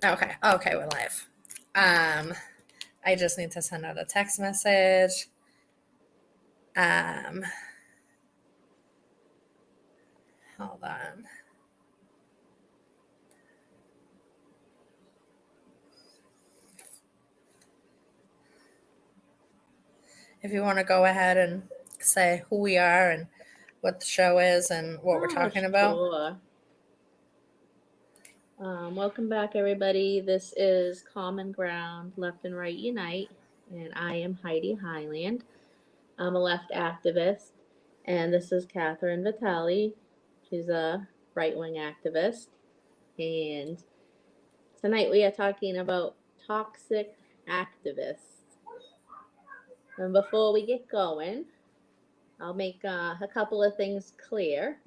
Okay. Okay, we're live. I just need to send out a text message. Um, Hold on. If you want to go ahead and say who we are and what the show is and what we're talking about. Sure. Welcome back, everybody. This is Common Ground Left and Right Unite, and I am Heidi Highland. I'm a left activist, and this is Catherine Vitale. She's a right wing activist, and tonight we are talking about toxic activists. And before we get going, I'll make a couple of things clear.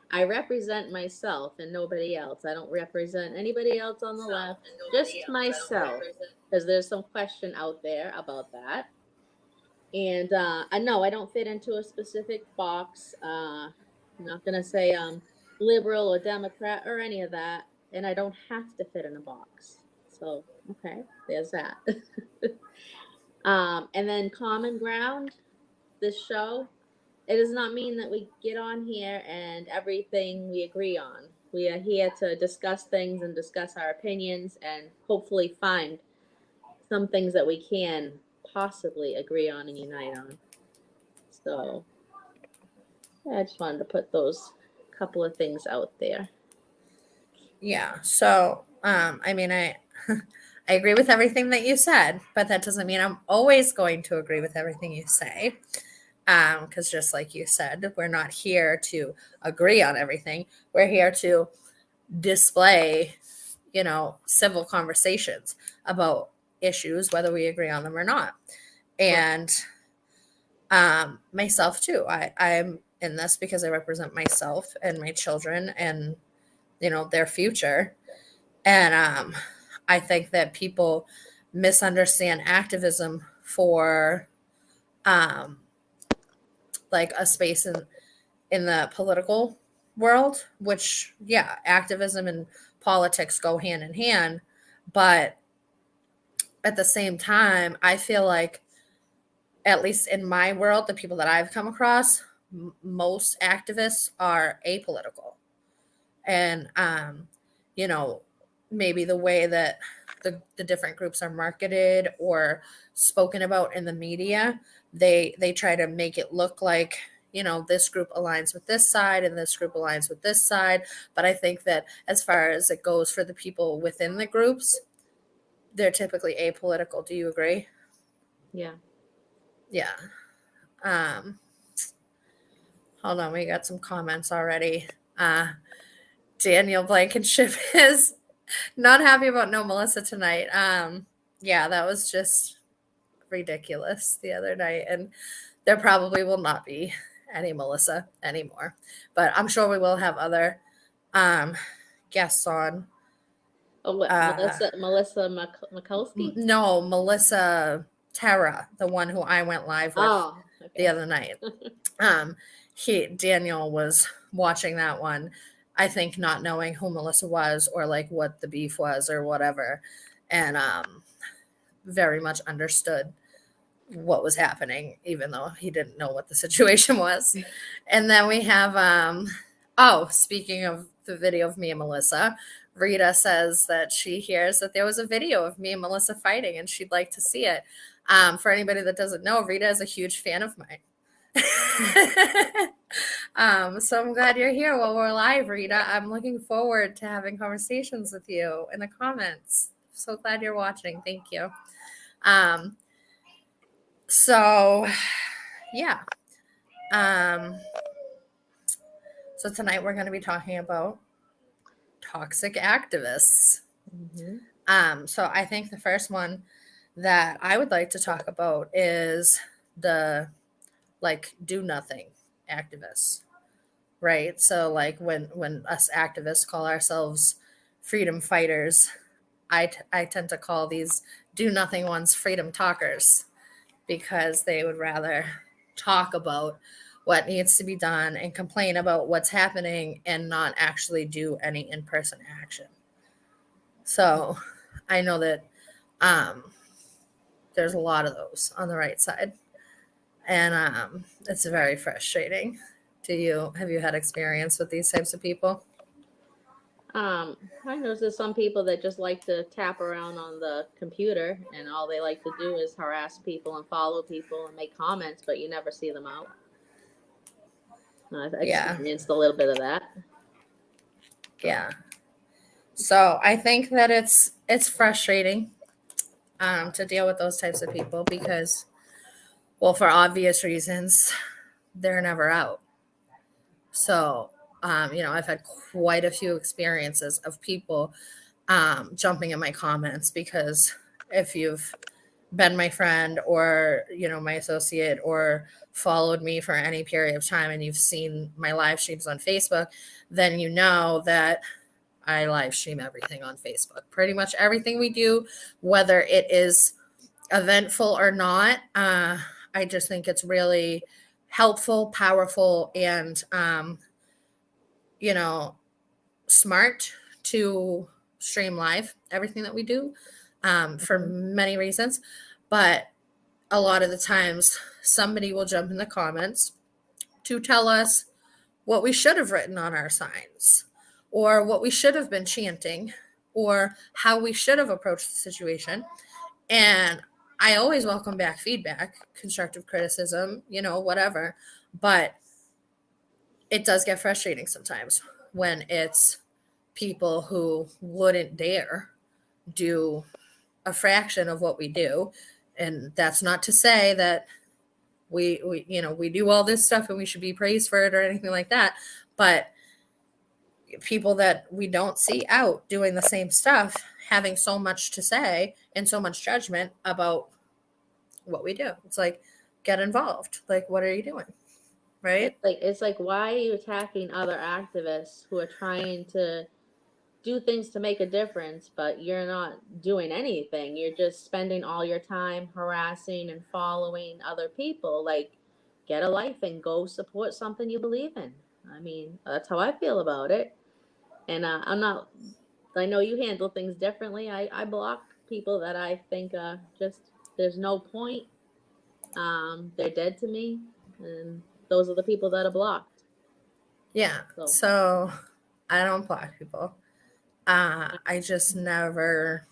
I represent myself and nobody else. I don't represent anybody else on the left, just myself, because there's some question out there about that. And I know I don't fit into a specific box. I'm not going to say I'm liberal or Democrat or any of that. And I don't have to fit in a box. So, okay, there's that. And then Common Ground, this show, it does not mean that we get on here and everything we agree on. We are here to discuss things and discuss our opinions and hopefully find some things that we can possibly agree on and unite on. So, yeah, I just wanted to put those couple of things out there. Yeah. So, I mean, I I agree with everything that you said, but that doesn't mean I'm always going to agree with everything you say. Because just like you said, we're not here to agree on everything. We're here to display, civil conversations about issues, whether we agree on them or not. And myself too. I'm in this because I represent myself and my children and their future. And I think that people misunderstand activism for um, like a space in the political world, which, yeah, activism and politics go hand in hand. But at the same time, I feel like, at least in my world, the people that I've come across, most activists are apolitical. And, you know, maybe the way that the different groups are marketed or spoken about in the media, they try to make it look like this group aligns with this side and this group aligns with this side. But I think that as far as it goes for the people within the groups, they're typically apolitical. Do you agree? Yeah. Yeah. um Hold on, we got some comments already. Daniel Blankenship is not happy about no Melissa tonight. Yeah, that was just ridiculous the other night, and there probably will not be any Melissa anymore. But I'm sure we will have other um guests on. Oh, what? Melissa Mikulski? No, Melissa Terra, the one who I went live with Oh, the okay. other night. Daniel was watching that one, I think not knowing who Melissa was or like what the beef was or whatever, and very much understood what was happening, even though he didn't know what the situation was. And then we have speaking of the video of me and Melissa, Rita says that she hears that there was a video of me and Melissa fighting and she'd like to see it. For anybody that doesn't know, Rita is a huge fan of mine. So I'm glad you're here while we're live, Rita. I'm looking forward to having conversations with you in the comments. So glad you're watching. Thank you. Um, so yeah. So tonight we're going to be talking about toxic activists. Mm-hmm. So I think the first one that I would like to talk about is the do nothing activists, right? So like when us activists call ourselves freedom fighters, I tend to call these do nothing ones freedom talkers because they would rather talk about what needs to be done and complain about what's happening and not actually do any in-person action. So I know that there's a lot of those on the right side. And it's very frustrating. Have you had experience with these types of people? I know there's some people that just like to tap around on the computer and all they like to do is harass people and follow people and make comments, but you never see them out. I've Yeah. experienced a little bit of that. Yeah. So I think that it's frustrating to deal with those types of people because, well, for obvious reasons, they're never out. So, I've had quite a few experiences of people jumping in my comments because if you've been my friend or, my associate or followed me for any period of time and you've seen my live streams on Facebook, then you know that I live stream everything on Facebook. Pretty much everything we do, whether it is eventful or not. I just think it's really helpful, powerful, and smart to stream live everything that we do for many reasons. But a lot of the times, somebody will jump in the comments to tell us what we should have written on our signs, or what we should have been chanting, or how we should have approached the situation. And I always welcome back feedback, constructive criticism, whatever. But it does get frustrating sometimes when it's people who wouldn't dare do a fraction of what we do. And that's not to say that we do all this stuff and we should be praised for it or anything like that. But people that we don't see out doing the same stuff, having so much to say and so much judgment about what we do. It's like, get involved. Like, what are you doing? Right? It's like why are you attacking other activists who are trying to do things to make a difference, but you're not doing anything. You're just spending all your time harassing and following other people. Like, get a life and go support something you believe in. I mean, that's how I feel about it. And I know you handle things differently. I block people that I think just there's no point. They're dead to me. And those are the people that are blocked. Yeah. So I don't block people. I just never,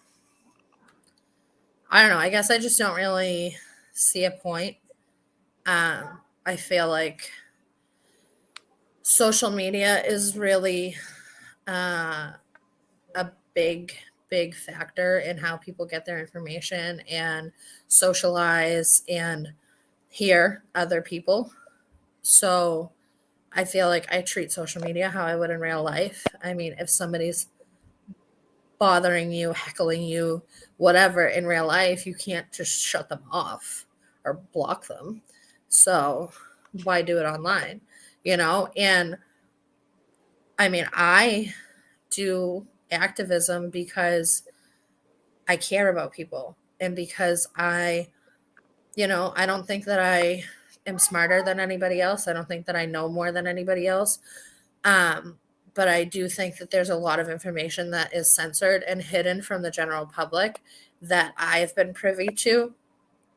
I don't know. I guess I just don't really see a point. I feel like social media is really a big factor in how people get their information and socialize and hear other people. So I feel like I treat social media how I would in real life. I mean, if somebody's bothering you, heckling you, whatever in real life, you can't just shut them off or block them. So why do it online? And I mean, I do activism because I care about people and because I don't think that I am smarter than anybody else. I don't think that I know more than anybody else. But I do think that there's a lot of information that is censored and hidden from the general public that I've been privy to.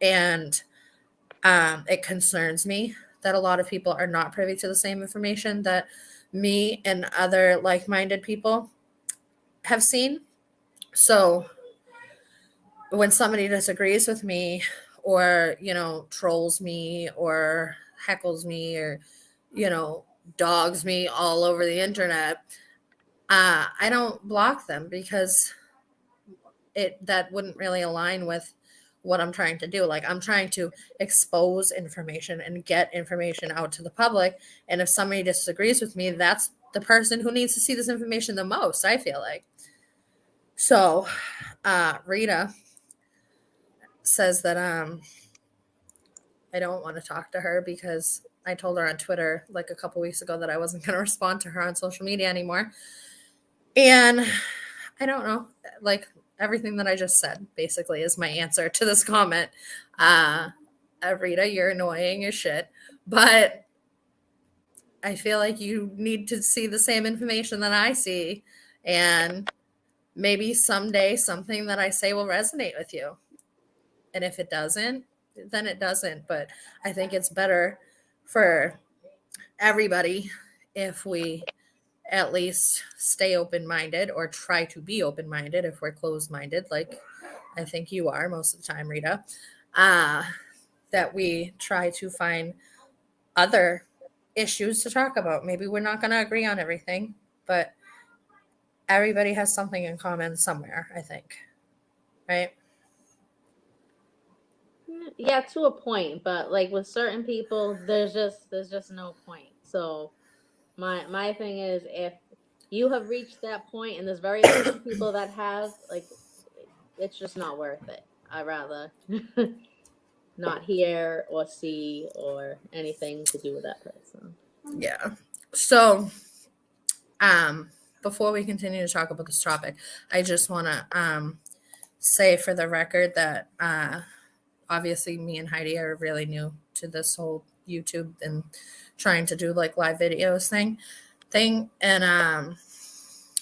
And it concerns me that a lot of people are not privy to the same information that me and other like-minded people have seen. So when somebody disagrees with me or, trolls me or heckles me or, dogs me all over the internet, I don't block them because that wouldn't really align with what I'm trying to do. Like, I'm trying to expose information and get information out to the public. And if somebody disagrees with me, that's the person who needs to see this information the most, I feel like. So, Rita says that I don't want to talk to her because I told her on Twitter like a couple weeks ago that I wasn't going to respond to her on social media anymore. And I don't know, like everything that I just said basically is my answer to this comment. Rita, you're annoying as shit, but I feel like you need to see the same information that I see and maybe someday something that I say will resonate with you. And if it doesn't, then it doesn't. But I think it's better for everybody if we at least stay open minded or try to be open minded if we're closed minded, like I think you are most of the time, Rita. That we try to find other issues to talk about. Maybe we're not going to agree on everything, but everybody has something in common somewhere, I think. Right? Yeah, to a point, but like with certain people, there's just no point. So my thing is, if you have reached that point and there's very few people that have, like, it's just not worth it. I'd rather not hear or see or anything to do with that person. Yeah. So, before we continue to talk about this topic, I just want to say for the record that obviously me and Heidi are really new to this whole YouTube and trying to do like live videos thing, and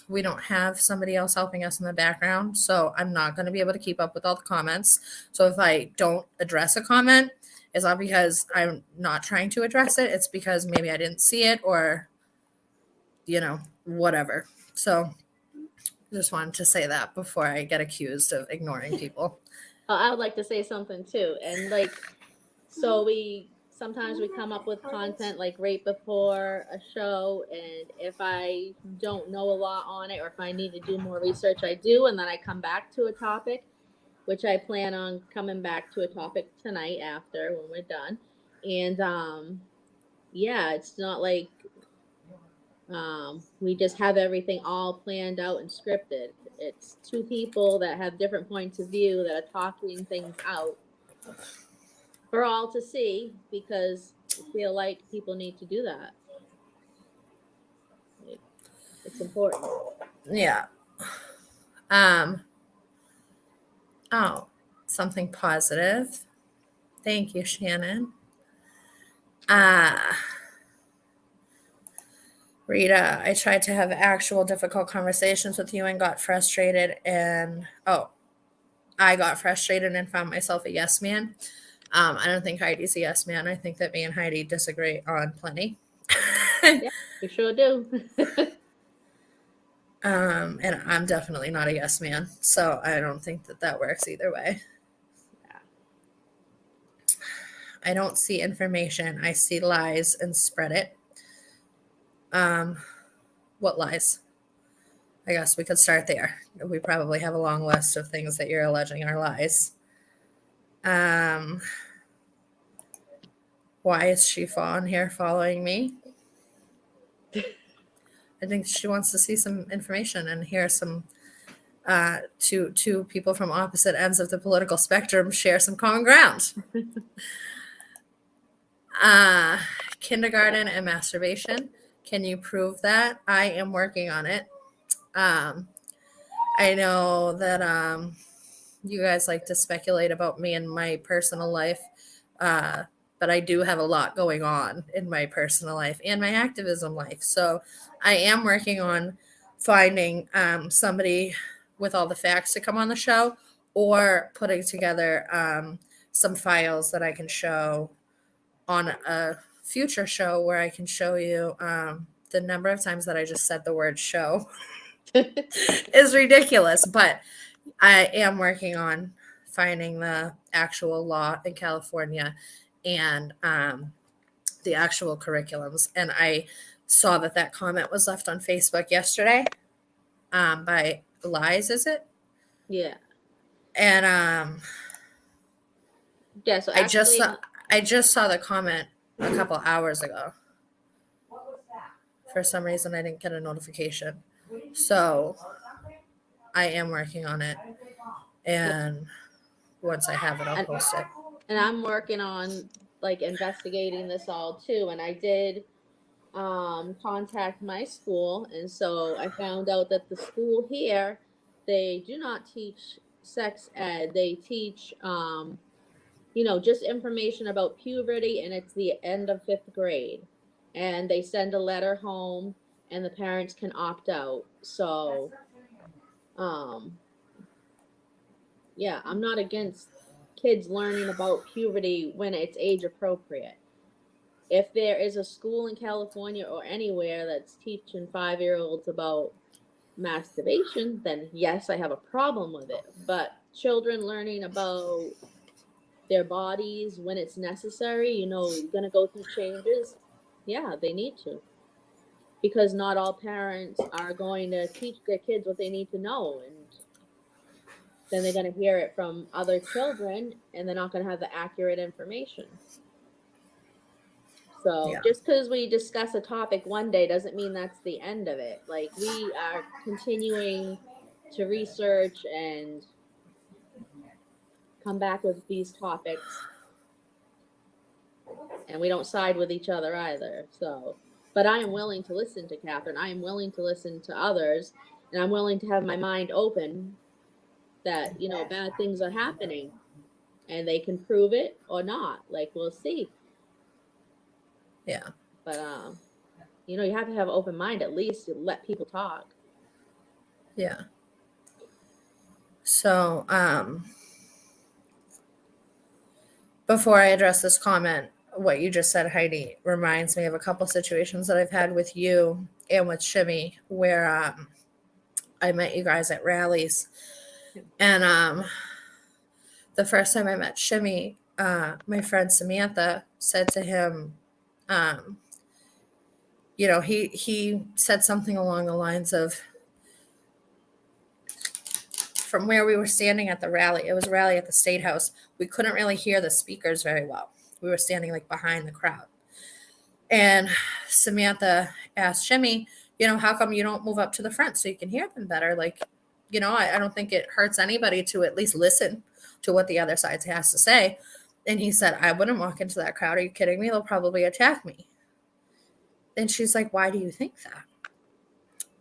we don't have somebody else helping us in the background, so I'm not going to be able to keep up with all the comments. So if I don't address a comment, it's not because I'm not trying to address it, it's because maybe I didn't see it or whatever. So just wanted to say that before I get accused of ignoring people. I would like to say something too, and like, so we sometimes we come up with content like right before a show, and if I don't know a lot on it or if I need to do more research, I do, and then I come back to a topic, which I plan on coming back to a topic tonight after when we're done. And yeah, it's not like we just have everything all planned out and scripted. It's two people that have different points of view that are talking things out for all to see, because I feel like people need to do that. It's important. Yeah. Oh, something positive. Thank you, Shannon. Rita, I tried to have actual difficult conversations with you and got frustrated I got frustrated and found myself a yes man. I don't think Heidi's a yes man. I think that me and Heidi disagree on plenty. Yeah, we sure do. And I'm definitely not a yes man. So I don't think that works either way. Yeah. I don't see information. I see lies and spread it. What lies? I guess we could start there. We probably have a long list of things that you're alleging are lies. Why is she on here following me? I think she wants to see some information and hear some two people from opposite ends of the political spectrum share some common ground. Kindergarten and masturbation. Can you prove that? I am working on it. I know that you guys like to speculate about me and my personal life, but I do have a lot going on in my personal life and my activism life. So I am working on finding somebody with all the facts to come on the show, or putting together some files that I can show on a future show where I can show you the number of times that I just said the word show is ridiculous. But I am working on finding the actual law in California and the actual curriculums. And I saw that comment was left on Facebook yesterday by Lies, is it? Yeah. And Yeah. So I actually, just saw the comment a couple hours ago. For some reason, I didn't get a notification. So I am working on it. And once I have it, I'll post it. And I'm working on like investigating this all too. And I did contact my school, and so I found out that the school here, they do not teach sex ed. They teach just information about puberty, and it's the end of 5th grade. And they send a letter home and the parents can opt out. So Um, yeah, I'm not against kids learning about puberty when it's age appropriate. If there is a school in California or anywhere that's teaching 5-year-olds about masturbation, then yes, I have a problem with it. But children learning about their bodies when it's necessary, you're going to go through changes. Yeah, they need to. Because not all parents are going to teach their kids what they need to know. And then they're going to hear it from other children and they're not going to have the accurate information. So Yeah. just because we discuss a topic one day doesn't mean that's the end of it. Like, we are continuing to research and come back with these topics, and we don't side with each other either. So, but I am willing to listen to Catherine. I am willing to listen to others, and I'm willing to have my mind open that, bad things are happening and they can prove it or not. Like, we'll see. Yeah. But, you have to have an open mind at least to let people talk. Yeah. So, before I address this comment, what you just said, Heidi, reminds me of a couple situations that I've had with you and with Shimmy where I met you guys at rallies. And the first time I met Shimmy, my friend Samantha said to him, he said something along the lines of, from where we were standing at the rally, it was a rally at the State House, we couldn't really hear the speakers very well. We were standing like behind the crowd. And Samantha asked Shimmy, how come you don't move up to the front so you can hear them better? Like, I don't think it hurts anybody to at least listen to what the other side has to say. And he said, I wouldn't walk into that crowd. Are you kidding me? They'll probably attack me. And she's like, why do you think that?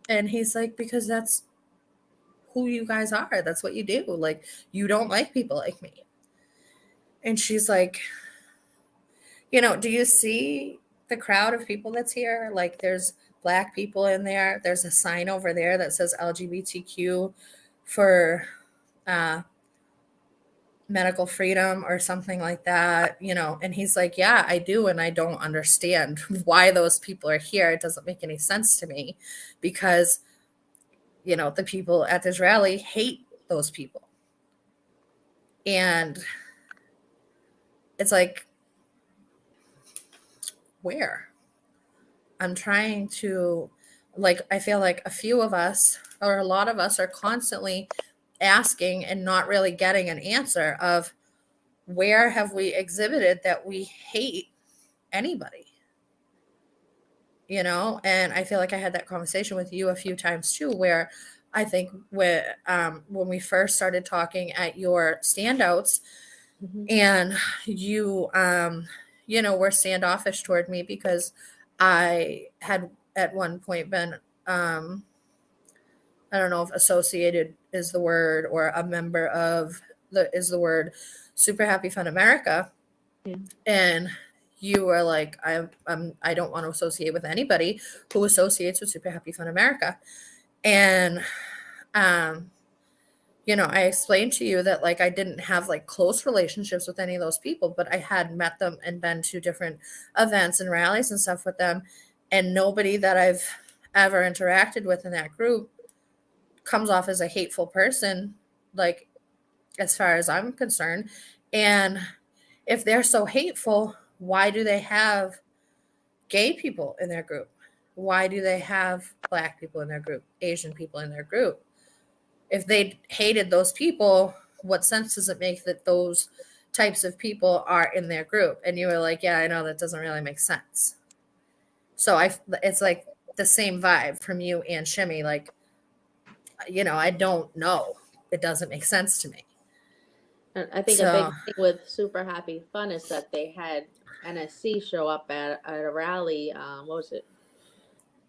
And he's like, because that's who you guys are. That's what you do. Like, you don't like people like me. And she's like, do you see the crowd of people that's here? Like, there's Black people in there. There's a sign over there that says LGBTQ for medical freedom or something like that, and he's like, yeah, I do. And I don't understand why those people are here. It doesn't make any sense to me because, the people at this rally hate those people. And it's like, where? I'm trying to, like, I feel like a few of us or a lot of us are constantly asking and not really getting an answer of where have we exhibited that we hate anybody, and I feel like I had that conversation with you a few times too, where I think when we first started talking at your standouts, and you were standoffish toward me because I had at one point been I don't know if associated is the word or a member of is the word Super Happy Fun America. Yeah. And you were like, I don't want to associate with anybody who associates with Super Happy Fun America. And I explained to you that, like, I didn't have like close relationships with any of those people, but I had met them and been to different events and rallies and stuff with them. And nobody that I've ever interacted with in that group comes off as a hateful person, like, as far as I'm concerned. And if they're so hateful, why do they have gay people in their group? Why do they have Black people in their group, Asian people in their group? If they hated those people, what sense does it make that those types of people are in their group? And you were like, yeah, I know, that doesn't really make sense. So it's like the same vibe from you and Shimmy. Like, I don't know. It doesn't make sense to me. And I think a big thing with Super Happy Fun is that they had NSC show up at a rally. What was it?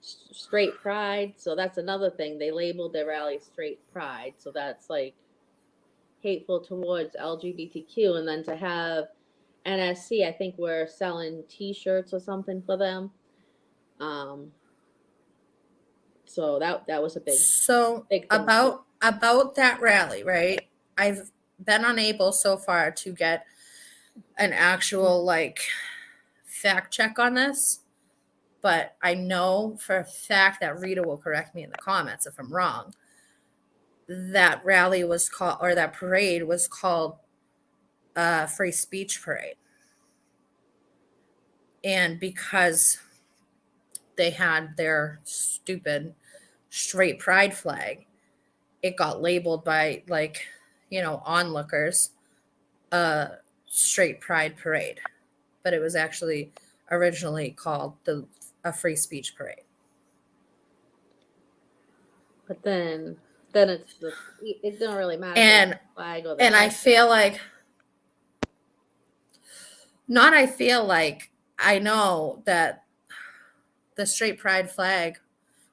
Straight Pride. So that's another thing. They labeled their rally Straight Pride. So that's like hateful towards LGBTQ. And then to have NSC, I think we're selling T-shirts or something for them. So that was a big so big thing. About about that rally, right? I've been unable so far to get an actual like fact check on this, but I know for a fact that Rita will correct me in the comments if I'm wrong. That rally was called, or that parade was called Free Speech Parade. And because they had their stupid straight pride flag, it got labeled by like, onlookers a straight pride parade. But it was actually originally called a free speech parade. But then it don't really matter. And the flag or the and I flag. feel like not I feel like I know that the straight pride flag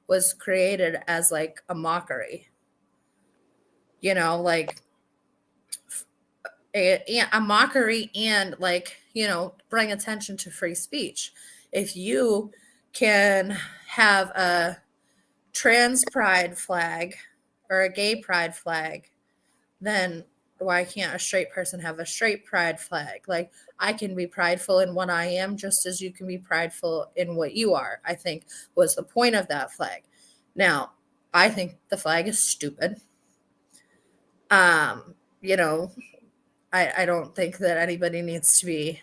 was created as like a mockery. Like a mockery and like, bring attention to free speech. If you can have a trans pride flag or a gay pride flag, then why can't a straight person have a straight pride flag? Like, I can be prideful in what I am just as you can be prideful in what you are, I think was the point of that flag. Now, I think the flag is stupid. You know, I don't think that anybody needs to be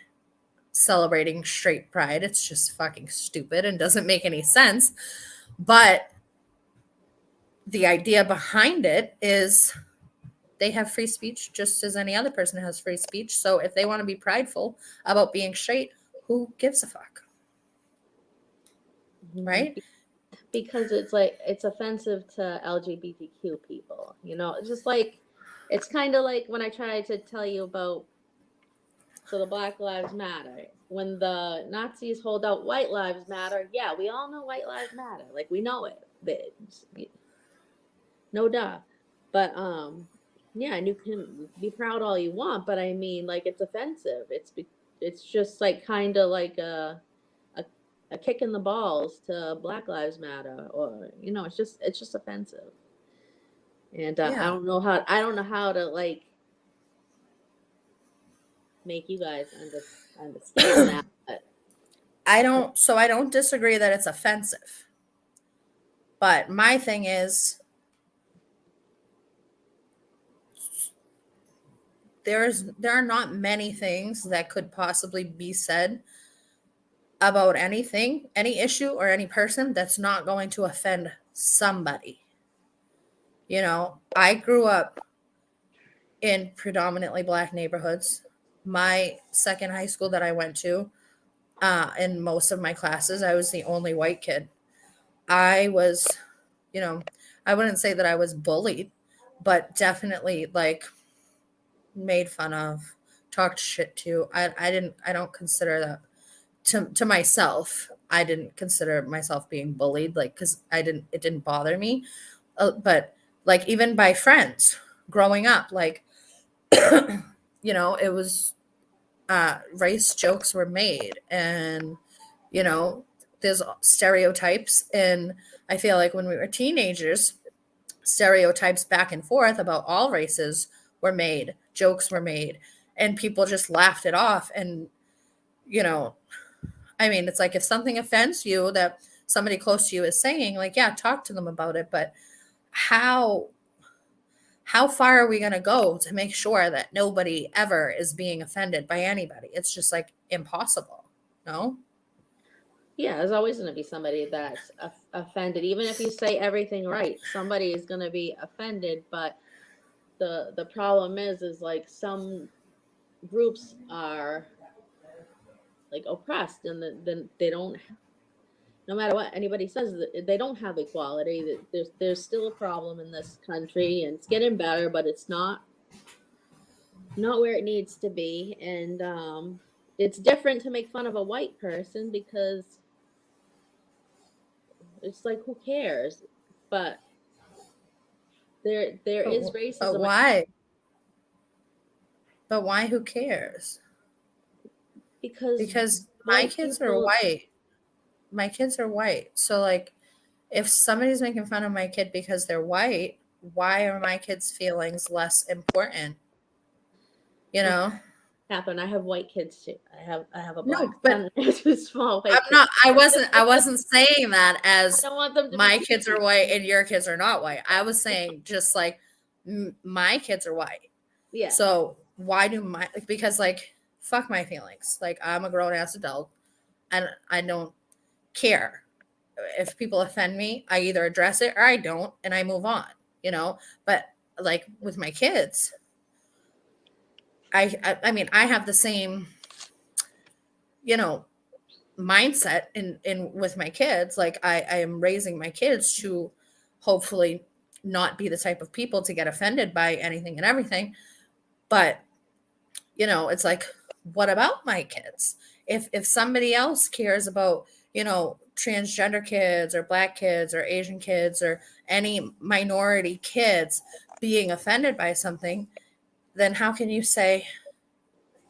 celebrating straight pride. It's just fucking stupid and doesn't make any sense. But the idea behind it is they have free speech just as any other person has free speech. So if they want to be prideful about being straight, who gives a fuck? Right? Because it's offensive to LGBTQ people. It's just like, it's kind of like when I tried to tell you about, so the Black Lives Matter. When the Nazis hold out White Lives Matter, yeah, we all know White Lives Matter. Like, we know it. No duh. But yeah, and you can be proud all you want, but I mean, like, it's offensive. It's just like kind of like a kick in the balls to Black Lives Matter, or it's just offensive. And Yeah. I don't know how to like make you guys understand that. But I don't disagree that it's offensive. But my thing is there are not many things that could possibly be said about anything, any issue or any person that's not going to offend somebody. I grew up in predominantly Black neighborhoods. My second high school that I went to, in most of my classes, I was the only white kid. I was, I wouldn't say that I was bullied, but definitely like made fun of, talked shit to. I don't consider that to myself. I didn't consider myself being bullied, like, because it didn't bother me. But like, even by friends growing up, like, it was race jokes were made, and there's stereotypes. And I feel like when we were teenagers, stereotypes back and forth about all races were made, jokes were made, and people just laughed it off. And I mean, it's like, if something offends you that somebody close to you is saying, like, yeah, talk to them about it. But how far are we going to go to make sure that nobody ever is being offended by anybody? It's just like impossible. No? yeah, there's always going to be somebody that's offended. Even if you say everything right, somebody is going to be offended. But the problem is like, some groups are like oppressed, and then they don't, no matter what anybody says, they don't have equality. There's still a problem in this country, and it's getting better, but it's not where it needs to be. And it's different to make fun of a white person, because it's like, who cares? But there is racism. But why? But why? Who cares? Because my kids are white. My kids are white. So like, if somebody's making fun of my kid because they're white, why are my kids' feelings less important? You know? Catherine, I have white kids too. I have a black No, but son and two small white I'm kids. not, I wasn't saying that I as don't want them to my be kids are white and your kids are not white. I was saying just like my kids are white. Yeah. So why do my, because like, fuck my feelings. Like, I'm a grown ass adult and I don't care. If people offend me, I either address it or I don't and I move on, you know? But like with my kids, I mean, I have the same, you know, mindset in with my kids. Like I am raising my kids to hopefully not be the type of people to get offended by anything and everything. But you know, it's like, what about my kids? If somebody else cares about, you know, transgender kids or black kids or Asian kids or any minority kids being offended by something, then how can you say,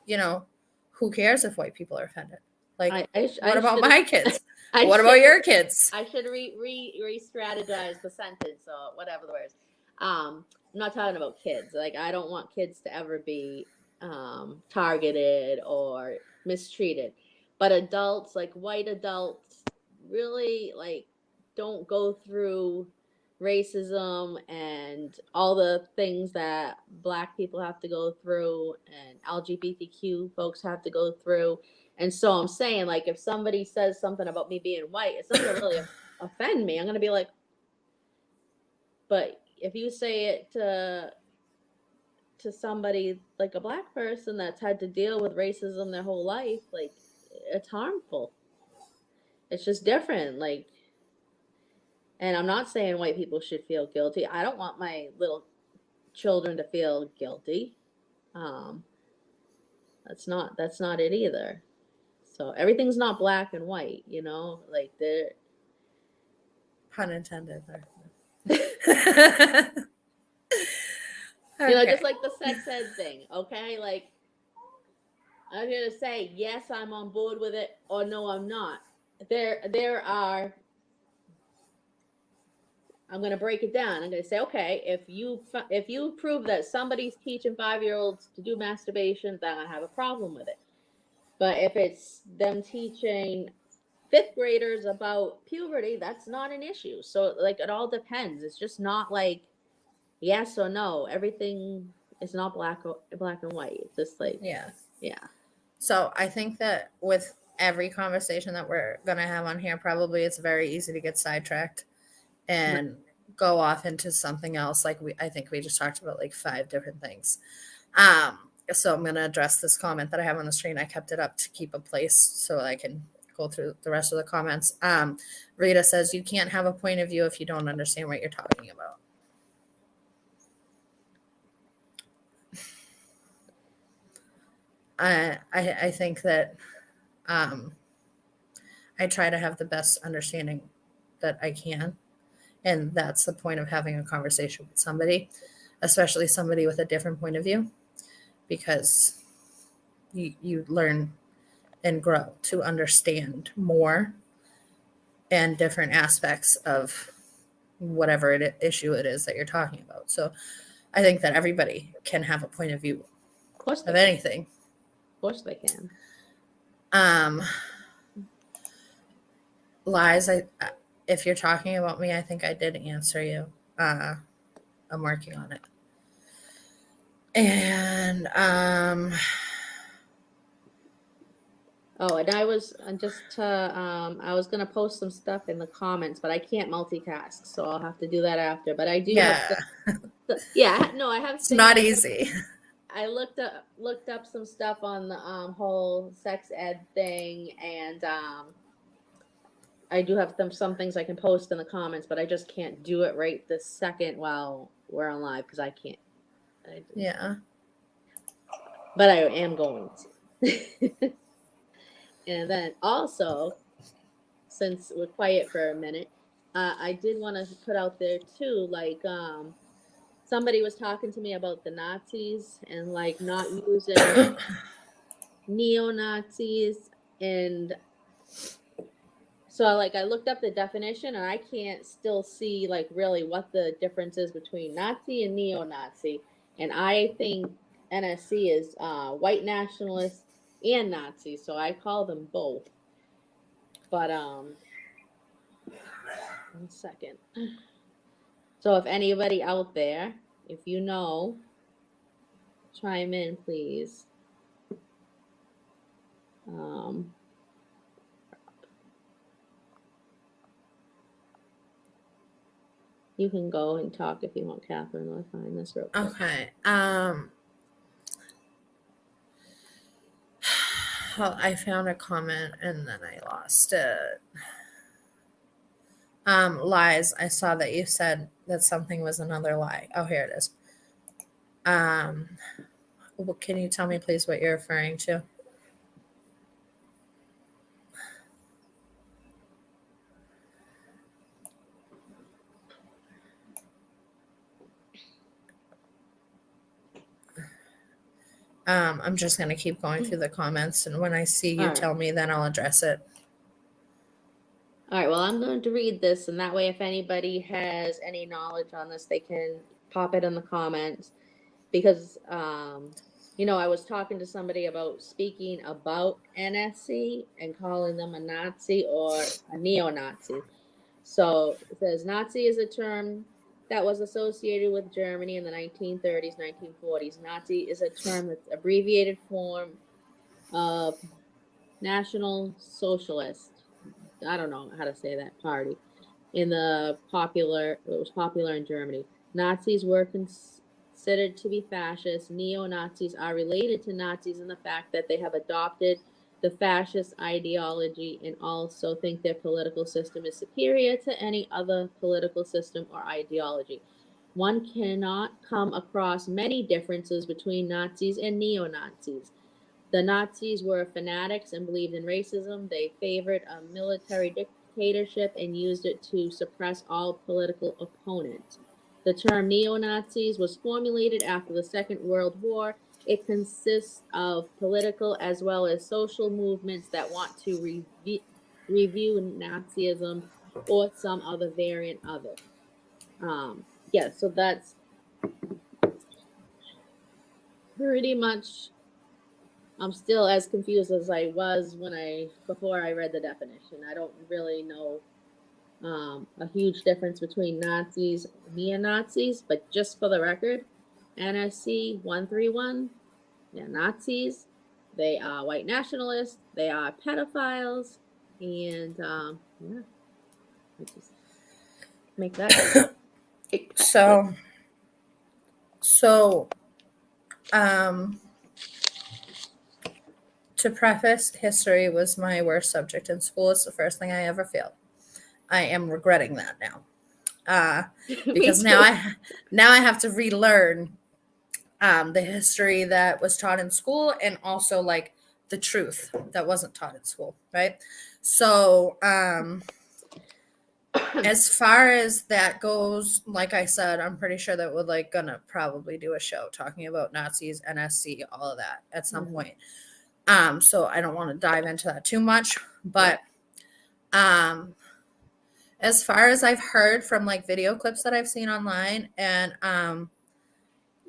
you know, who cares if white people are offended? Like, what about my kids? What about your kids? I should re-strategize the sentence or whatever the words. I'm not talking about kids. Like, I don't want kids to ever be targeted or mistreated. But adults, like white adults, really like don't go through racism and all the things that black people have to go through and LGBTQ folks have to go through. And so I'm saying, like, if somebody says something about me being white, it's not gonna really offend me. I'm gonna be like, but if you say it to somebody like a black person that's had to deal with racism their whole life, like, it's harmful. It's just different. Like, and I'm not saying white people should feel guilty. I don't want my little children to feel guilty. Um, that's not it either. So everything's not black and white, you know, like they're Pun intended there. you know, just like the sex ed thing, okay? Like, I'm gonna say yes, I'm on board with it, or no, I'm not. There are. I'm gonna break it down. I'm gonna say, okay, if you prove that somebody's teaching 5-year-olds to do masturbation, then I have a problem with it. But if it's them teaching 5th graders about puberty, that's not an issue. So like, it all depends. It's just not like yes or no. Everything is not black and white. It's just like, yeah. So I think that with every conversation that we're gonna have on here, probably it's very easy to get sidetracked and go off into something else. Like I think we just talked about like 5 different things. So I'm gonna address this comment that I have on the screen. I kept it up to keep a place so I can go through the rest of the comments. Rita says you can't have a point of view if you don't understand what you're talking about. I think that I try to have the best understanding that I can. And that's the point of having a conversation with somebody, especially somebody with a different point of view, because you learn and grow to understand more and different aspects of whatever issue it is that you're talking about. So I think that everybody can have a point of view of anything. Of course they can. Lies, if you're talking about me, I think I did answer you. I'm working on it. And oh, and I was I was gonna post some stuff in the comments, but I can't multitask, so I'll have to do that after. But I do have no, I have. It's not easy. I looked up some stuff on the whole sex ed thing, and I do have some things I can post in the comments, but I just can't do it right this second while we're on live because I can't. Yeah. But I am going to. And then also, since we're quiet for a minute, I did want to put out there too, like somebody was talking to me about the Nazis and like not using neo-Nazis, and So like I looked up the definition and I can't still see like really what the difference is between Nazi and neo-Nazi. And I think NSC is white nationalist and Nazi, so I call them both. But 1 second. So if anybody out there, if you know, chime in please. You can go and talk if you want, Catherine. I'll find this real quick. Okay. I found a comment and then I lost it. Lies. I saw that you said that something was another lie. Oh, here it is. Can you tell me please what you're referring to? I'm just gonna keep going through the comments, and when I see you tell me, then I'll address it. All right, well, I'm going to read this, and that way, if anybody has any knowledge on this, they can pop it in the comments. Because, you know, I was talking to somebody about speaking about NSC and calling them a Nazi or a neo-Nazi. So it says Nazi is a term that was associated with Germany in the 1930s, 1940s. Nazi is a term that's abbreviated form of National Socialist. I don't know how to say that party. It was popular in Germany. Nazis were considered to be fascist. Neo-Nazis are related to Nazis in the fact that they have adopted the fascist ideology and also think their political system is superior to any other political system or ideology. One cannot come across many differences between Nazis and neo-Nazis. The Nazis were fanatics and believed in racism. They favored a military dictatorship and used it to suppress all political opponents. The term neo-Nazis was formulated after the Second World War. It consists of political as well as social movements that want to review Nazism or some other variant of it. Yeah, so that's pretty much. I'm still as confused as I was before I read the definition. I don't really know a huge difference between Nazis and neo-Nazis, but just for the record, NSC 131, they're Nazis, they are white nationalists, they are pedophiles, and yeah, I just make that. To preface, history was my worst subject in school. It's the first thing I ever failed. I am regretting that now, because now I have to relearn the history that was taught in school and also like the truth that wasn't taught in school, right? So as far as that goes, like I said, I'm pretty sure that we're like gonna probably do a show talking about Nazis, NSC, all of that at some point. So I don't want to dive into that too much, but as far as I've heard from like video clips that I've seen online, and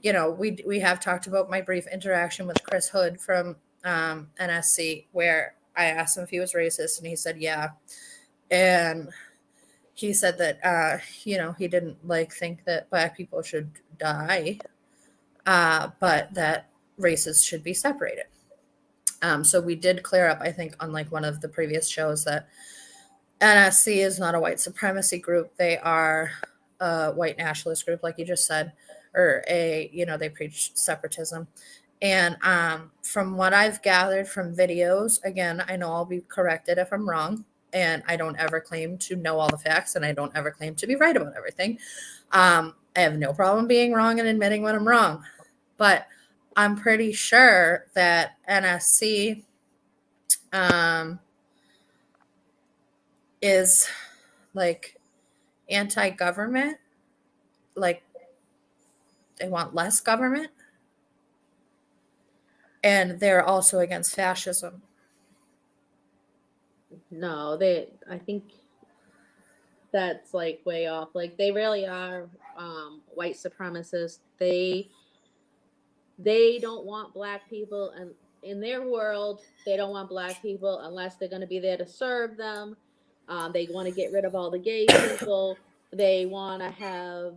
you know, we have talked about my brief interaction with Chris Hood from NSC, where I asked him if he was racist, and he said yeah, and he said that you know, he didn't like think that Black people should die, but that races should be separated. So we did clear up, I think, on like one of the previous shows, that NSC is not a white supremacy group. They are a white nationalist group, like you just said, or they preach separatism. And from what I've gathered from videos, again, I know I'll be corrected if I'm wrong, and I don't ever claim to know all the facts, and I don't ever claim to be right about everything. I have no problem being wrong and admitting when I'm wrong, but I'm pretty sure that NSC is like anti-government, like they want less government, and they're also against fascism. No, I think that's like way off. Like they really are white supremacists. They don't want black people, and in their world they don't want black people unless they're going to be there to serve them. They want to get rid of all the gay people. They want to have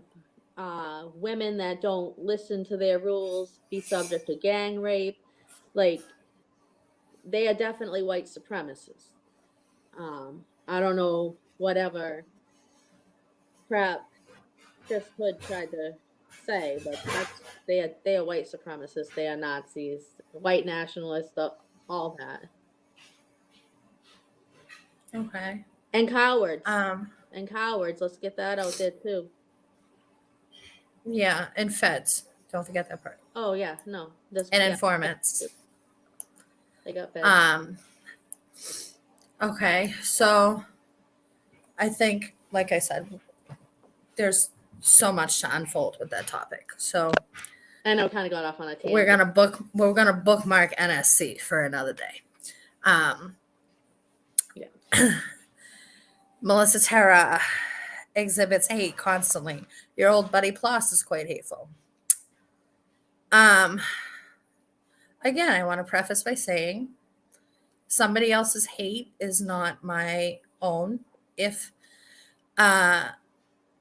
women that don't listen to their rules be subject to gang rape. Like they are definitely white supremacists. I don't know whatever crap Chris Hood tried to say, but they are white supremacists. They are Nazis, white nationalists, all that, Okay. and cowards. Um, And cowards. Let's get that out there too. yeah, and feds. Don't forget that part. Oh yeah, no, this And yeah, informants. they got fed. Okay, so I think, like I said, there's so much to unfold with that topic. So I know, kind of got off on a tangent. we're gonna bookmark NSC for another day. Yeah. Melissa Terra exhibits hate constantly. Your old buddy Ploss is quite hateful. Again, I want to preface by saying somebody else's hate is not my own. If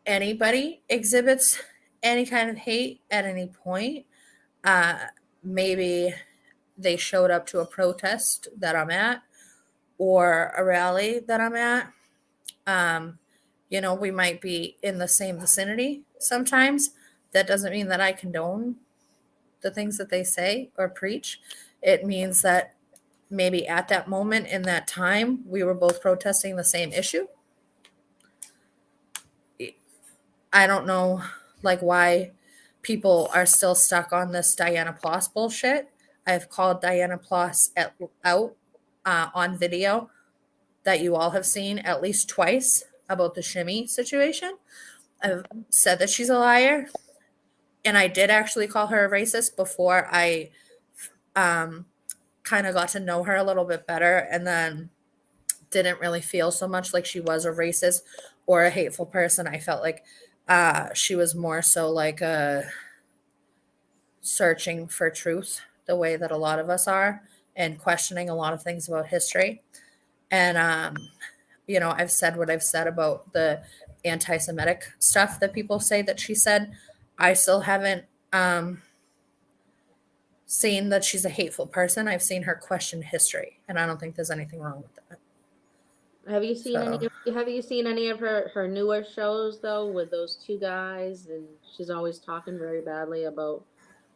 anybody exhibits any kind of hate at any point, maybe they showed up to a protest that I'm at or a rally that I'm at. We might be in the same vicinity sometimes. That doesn't mean that I condone the things that they say or preach. It means that maybe at that moment in that time, we were both protesting the same issue. I don't know, like, why people are still stuck on this Diana Ploss bullshit. I've called Diana Ploss out on video that you all have seen at least twice about the shimmy situation. I've said that she's a liar. And I did actually call her a racist before I kind of got to know her a little bit better, and then didn't really feel so much like she was a racist or a hateful person. I felt like she was more so like searching for truth, the way that a lot of us are, and questioning a lot of things about history. And I've said what I've said about the anti-Semitic stuff that people say that she said. I still haven't seen that she's a hateful person. I've seen her question history, and I don't think there's anything wrong with that. Have you seen any of her newer shows though, with those two guys? And she's always talking very badly about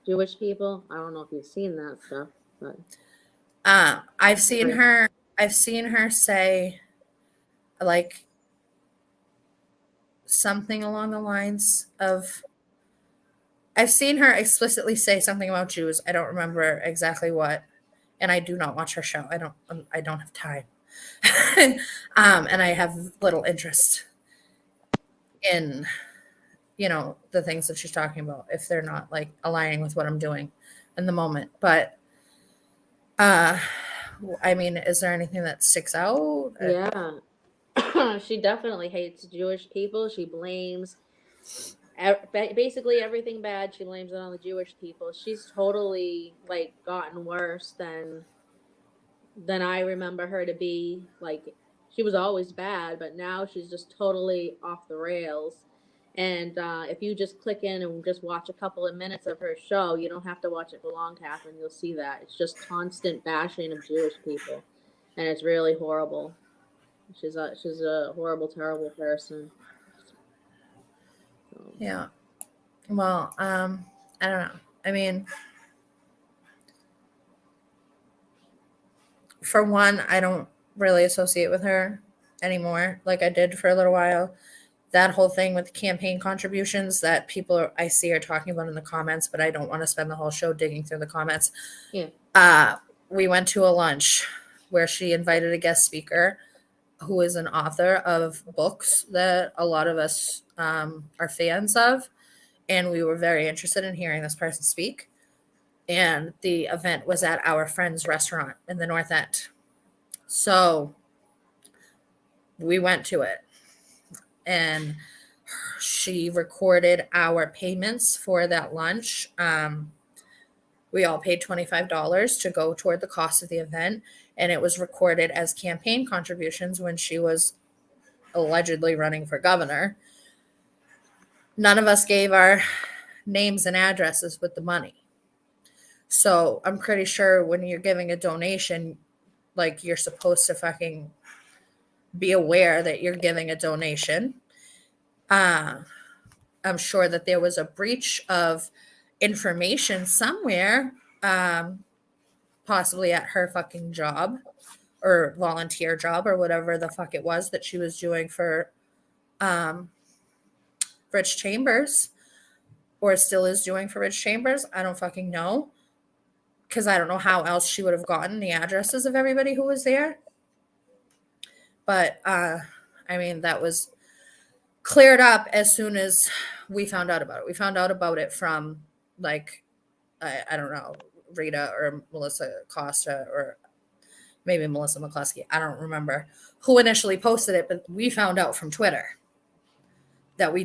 Jewish people. I don't know if you've seen that stuff, but I've seen her say like something along the lines of, I've seen her explicitly say something about Jews. I don't remember exactly what, and I do not watch her show. I don't have time. And I have little interest in, the things that she's talking about if they're not like aligning with what I'm doing in the moment. But I mean, is there anything that sticks out? yeah. She definitely hates Jewish people. She blames basically everything bad. She blames it on the Jewish people. She's totally like gotten worse than I remember her to be. Like she was always bad, but now she's just totally off the rails. And if you just click in and just watch a couple of minutes of her show, you don't have to watch it for long, Catherine. You'll see that it's just constant bashing of Jewish people, and it's really horrible. She's a horrible, terrible person. So. Yeah. Well, I don't know. I mean, for one, I don't really associate with her anymore like I did for a little while. That whole thing with the campaign contributions that I see are talking about in the comments, but I don't want to spend the whole show digging through the comments. Yeah. We went to a lunch where she invited a guest speaker who is an author of books that a lot of us are fans of. And we were very interested in hearing this person speak. And the event was at our friend's restaurant in the North End. So we went to it, and she recorded our payments for that lunch. We all paid $25 to go toward the cost of the event, and it was recorded as campaign contributions when she was allegedly running for governor. None of us gave our names and addresses with the money. So I'm pretty sure when you're giving a donation, like, you're supposed to fucking be aware that you're giving a donation. I'm sure that there was a breach of information somewhere, possibly at her fucking job or volunteer job or whatever the fuck it was that she was doing for Rich Chambers, or still is doing for Rich Chambers. I don't fucking know, because I don't know how else she would have gotten the addresses of everybody who was there. But I mean, that was cleared up as soon as we found out about it. We found out about it from, like, I don't know, Rita or Melissa Costa, or maybe Melissa McCluskey. I don't remember who initially posted it, but we found out from Twitter that we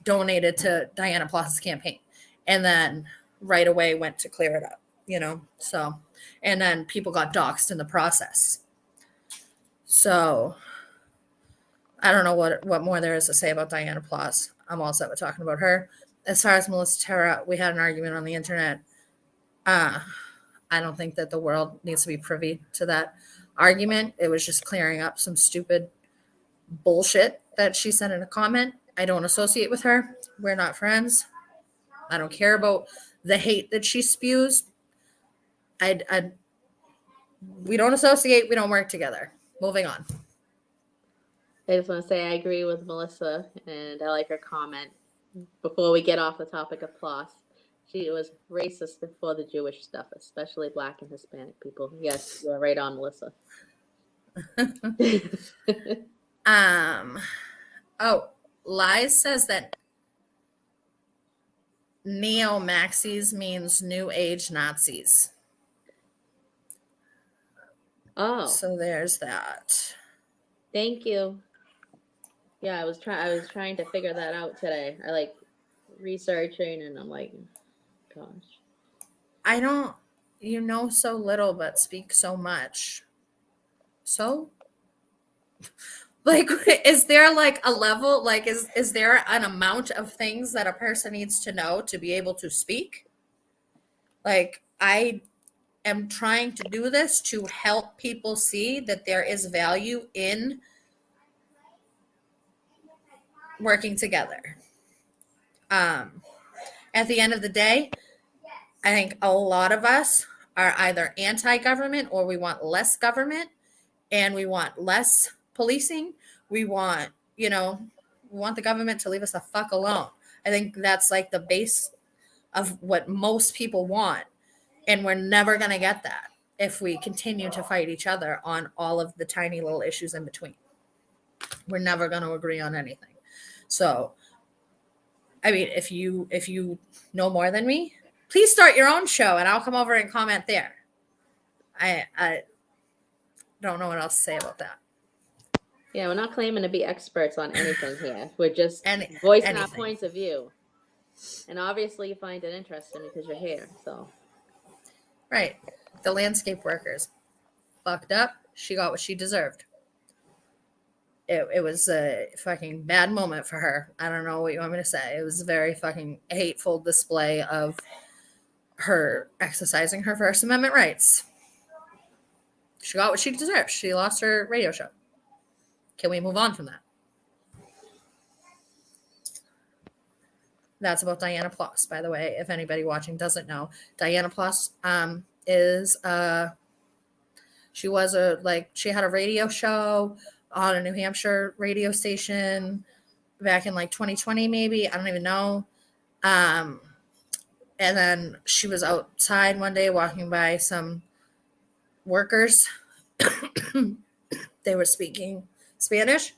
donated to Diana Ploss's campaign, and then right away went to clear it up, so, and then people got doxxed in the process. So I don't know what more there is to say about Diana Ploss. I'm all set with talking about her. As far as Melissa Terra, we had an argument on the internet. I don't think that the world needs to be privy to that argument. It was just clearing up some stupid bullshit that she said in a comment. I don't associate with her. We're not friends. I don't care about the hate that she spews. We don't associate. We don't work together. Moving on. I just want to say I agree with Melissa, and I like her comment. Before we get off the topic of Ploss, she was racist before the Jewish stuff, especially Black and Hispanic people. Yes, you're right on, Melissa. Lies says that neo-Maxis means new age Nazis. Oh, so there's that. Thank you. Yeah, I was trying to figure that out today. I like researching, and I'm like, gosh. I don't, so little but speak so much. So, like, is there like a level, like, is there an amount of things that a person needs to know to be able to speak? Like, I am trying to do this to help people see that there is value in working together. At the end of the day, I think a lot of us are either anti-government, or we want less government, and we want less policing. We want, we want the government to leave us the fuck alone. I think that's like the base of what most people want. And we're never going to get that if we continue to fight each other on all of the tiny little issues in between. We're never going to agree on anything. So, I mean, if you know more than me, please start your own show and I'll come over and comment there. I don't know what else to say about that. Yeah, we're not claiming to be experts on anything here. We're just voicing anything. Our points of view. And obviously you find it interesting because you're here, so. Right. The landscape workers fucked up. She got what she deserved. It was a fucking bad moment for her. I don't know what you want me to say. It was a very fucking hateful display of her exercising her First Amendment rights. She got what she deserved. She lost her radio show. Can we move on from that? That's about Diana Ploss, by the way. If anybody watching doesn't know, Diana Ploss she had a radio show on a New Hampshire radio station back in like 2020, maybe. I don't even know. And then she was outside one day walking by some workers. They were speaking Spanish,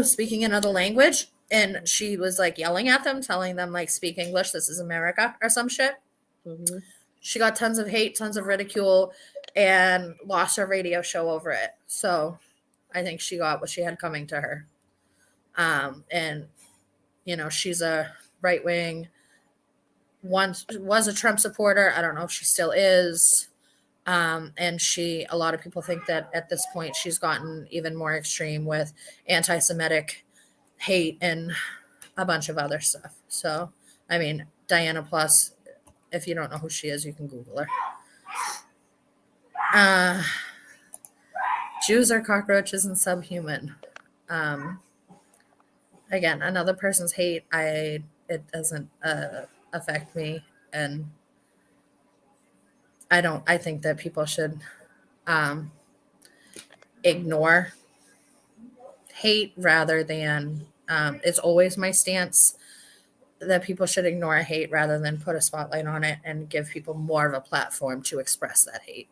speaking another language. And she was like yelling at them, telling them like, speak English. This is America or some shit. Mm-hmm. She got tons of hate, tons of ridicule, and lost her radio show over it. So I think she got what she had coming to her. And she's a right wing, once was a Trump supporter. I don't know if she still is. And a lot of people think that at this point she's gotten even more extreme with anti-Semitic hate and a bunch of other stuff. So, I mean, Diana Plus, if you don't know who she is, you can Google her. Jews are cockroaches and subhuman. Again, another person's hate, it doesn't affect me, and I think that people should ignore hate rather than it's always my stance that people should ignore hate rather than put a spotlight on it and give people more of a platform to express that hate.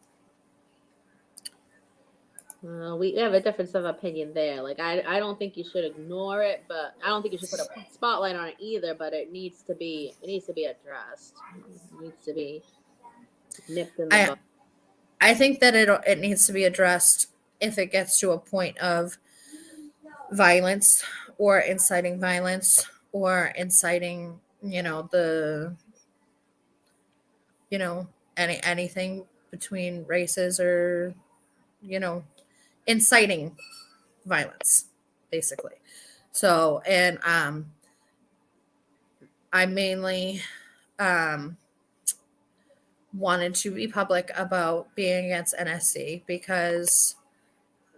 We have a difference of opinion there. Like, I don't think you should ignore it, but I don't think you should put a spotlight on it either. But it needs to be addressed. It needs to be nipped in the bud. I think that it needs to be addressed if it gets to a point of violence or inciting violence or inciting, anything between races or, inciting violence, basically. So, and I mainly wanted to be public about being against NSC because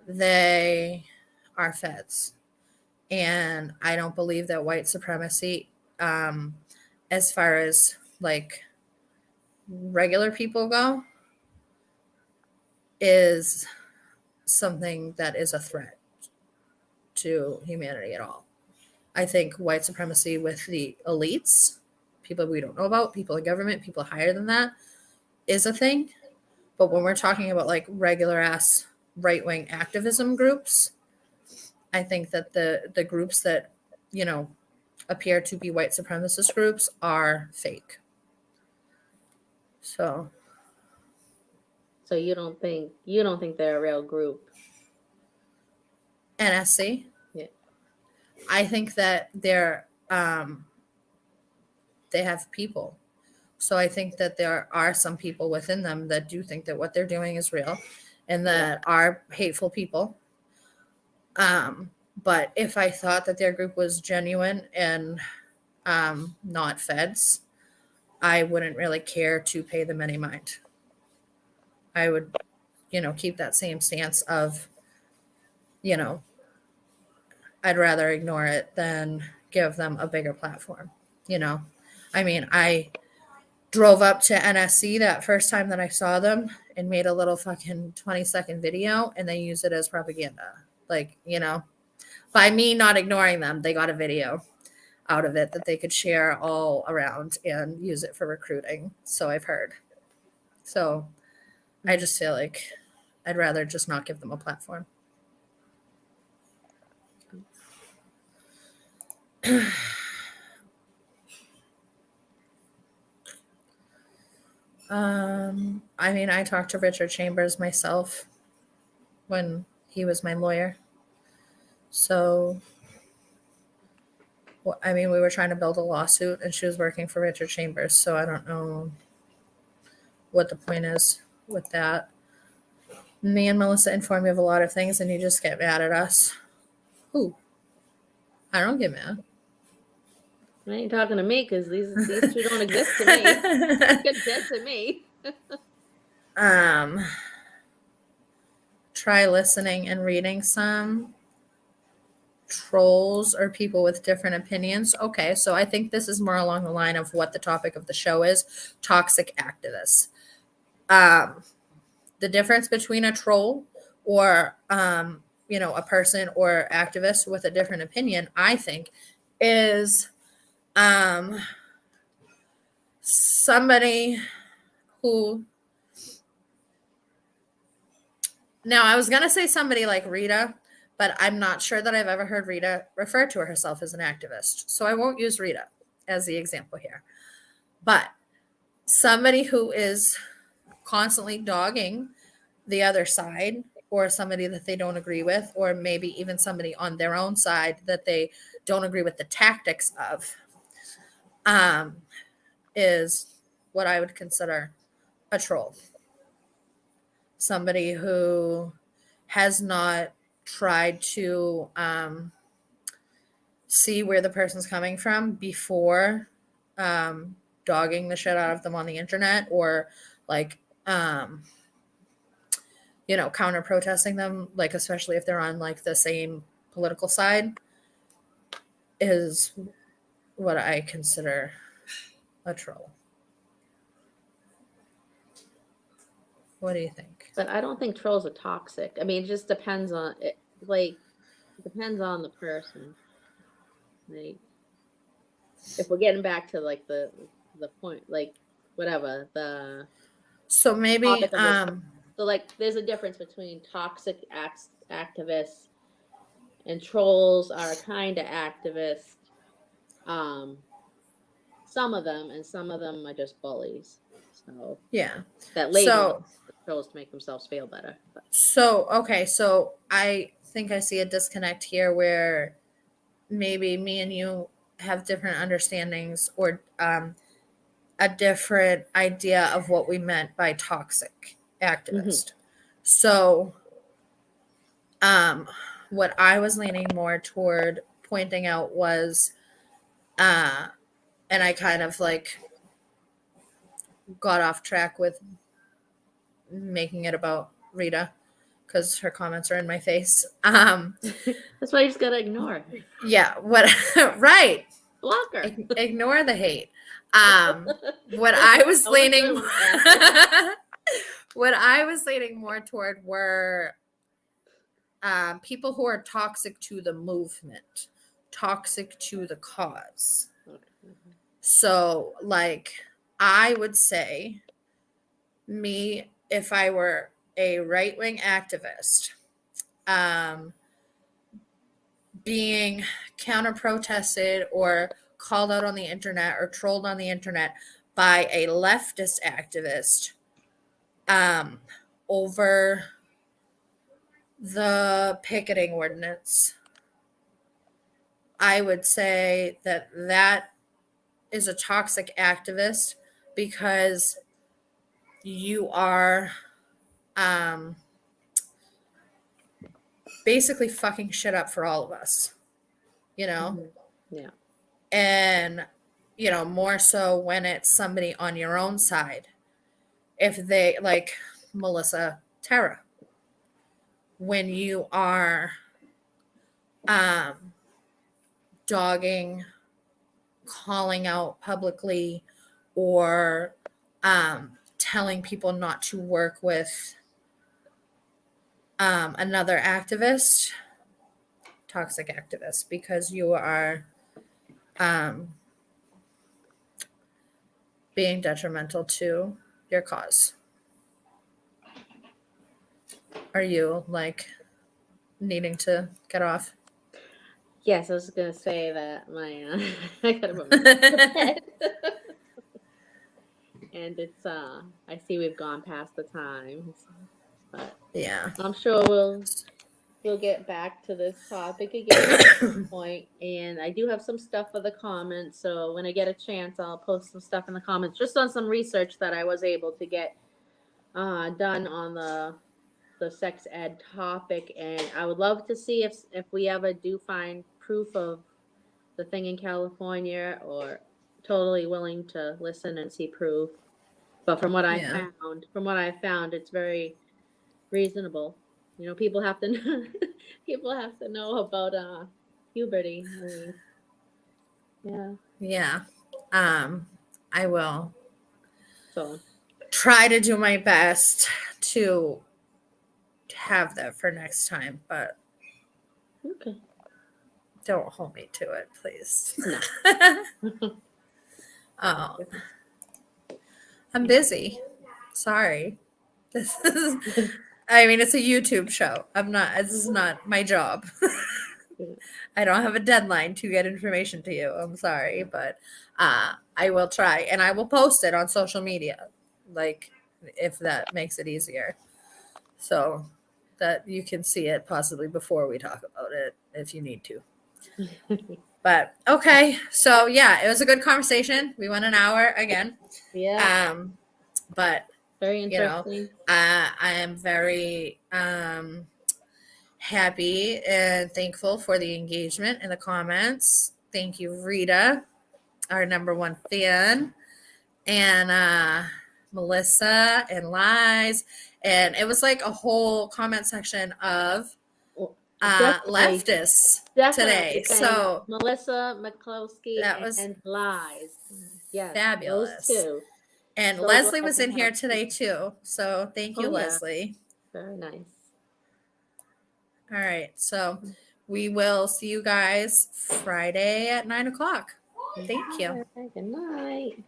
they are feds. And I don't believe that white supremacy, as far as like regular people go, is something that is a threat to humanity at all. I think white supremacy with the elites, people we don't know about, people in government, people higher than that, is a thing. But when we're talking about like regular ass right-wing activism groups, I think that the groups that, appear to be white supremacist groups are fake. So you don't think they're a real group? NSC? Yeah. I think that they have people. So I think that there are some people within them that do think that what they're doing is real and that are hateful people. But if I thought that their group was genuine and not feds, I wouldn't really care to pay them any mind. I would, keep that same stance of, I'd rather ignore it than give them a bigger platform. I mean, I drove up to NSC that first time that I saw them and made a little fucking 20-second video, and they use it as propaganda. Like, by me not ignoring them, they got a video out of it that they could share all around and use it for recruiting. So I've heard. So I just feel like I'd rather just not give them a platform. I mean, I talked to Richard Chambers myself when he was my lawyer. So, I mean, we were trying to build a lawsuit and she was working for Richard Chambers. So I don't know what the point is with that. Me and Melissa inform you of a lot of things and you just get mad at us. Who? I don't get mad. I ain't talking to me because these two don't exist to me. Get dead to me. Try listening and reading some. Trolls or people with different opinions. Okay, so I think this is more along the line of what the topic of the show is: toxic activists. The difference between a troll or a person or activist with a different opinion, I think, is somebody who, now I was gonna say somebody like Rita, but I'm not sure that I've ever heard Rita refer to herself as an activist. So I won't use Rita as the example here. But somebody who is constantly dogging the other side or somebody that they don't agree with, or maybe even somebody on their own side that they don't agree with the tactics of, is what I would consider a troll. Somebody who has not tried to see where the person's coming from before dogging the shit out of them on the internet, or like counter protesting them, like especially if they're on like the same political side, is what I consider a troll. What do you think? But I don't think trolls are toxic. I mean, it just depends on it. Like, it depends on the person. Like, if we're getting back to like the point, like whatever the So maybe topic of this. So like, there's a difference between toxic activists and trolls are a kind of activist. Some of them, and some of them are just bullies. So yeah. that label So trolls to make themselves feel better. But. So okay, so I think I see a disconnect here where maybe me and you have different understandings, or a different idea of what we meant by toxic activist. So what I was leaning more toward pointing out was and I kind of like got off track with making it about Rita because her comments are in my face. That's why you just gotta ignore. Yeah, what right. Blocker. Ignore the hate. What I was leaning what I was leaning more toward were people who are toxic to the movement, toxic to the cause. So, like, I would say, me, if I were a right-wing activist, being counter-protested or called out on the internet or trolled on the internet by a leftist activist over the picketing ordinance, I would say that that is a toxic activist because you are basically fucking shit up for all of us, Yeah. And more so when it's somebody on your own side. If they, like Melissa Terra, when you are dogging, calling out publicly, or telling people not to work with another activist, toxic activist, because you are being detrimental to your cause. Are you like needing to get off? Yes, I was gonna say that my I gotta put my bed. And it's I see we've gone past the time, but Yeah, I'm sure we'll get back to this topic again at some point. And I do have some stuff for the comments, so when I get a chance, I'll post some stuff in the comments, just on some research that I was able to get done on the sex ed topic. And I would love to see if we ever do find proof of the thing in California, or totally willing to listen and see proof. But from what I found, it's very reasonable. People have to know, people have to know about puberty. I mean, yeah. Yeah. I will So try to do my best to have that for next time, but okay. don't hold me to it, please. No. Oh, I'm busy. Sorry. This is, I mean, it's a YouTube show. This is not my job. I don't have a deadline to get information to you. I'm sorry, but I will try, and I will post it on social media, like if that makes it easier. So that you can see it possibly before we talk about it if you need to. But okay, so yeah, it was a good conversation. We went an hour again. Yeah, But very you know, interesting. I am very happy and thankful for the engagement in the comments. Thank you, Rita, our number one fan, and Melissa and Lies. And it was like a whole comment section of Well, definitely, leftists definitely. today. And So Melissa McCloskey that was and Lies. Yes, those fabulous. two. And So Leslie glad was to in here have. today too. So thank you, Oh yeah, Leslie. very nice. All right. So we will see you guys Friday at 9 o'clock. Thank you. Good night.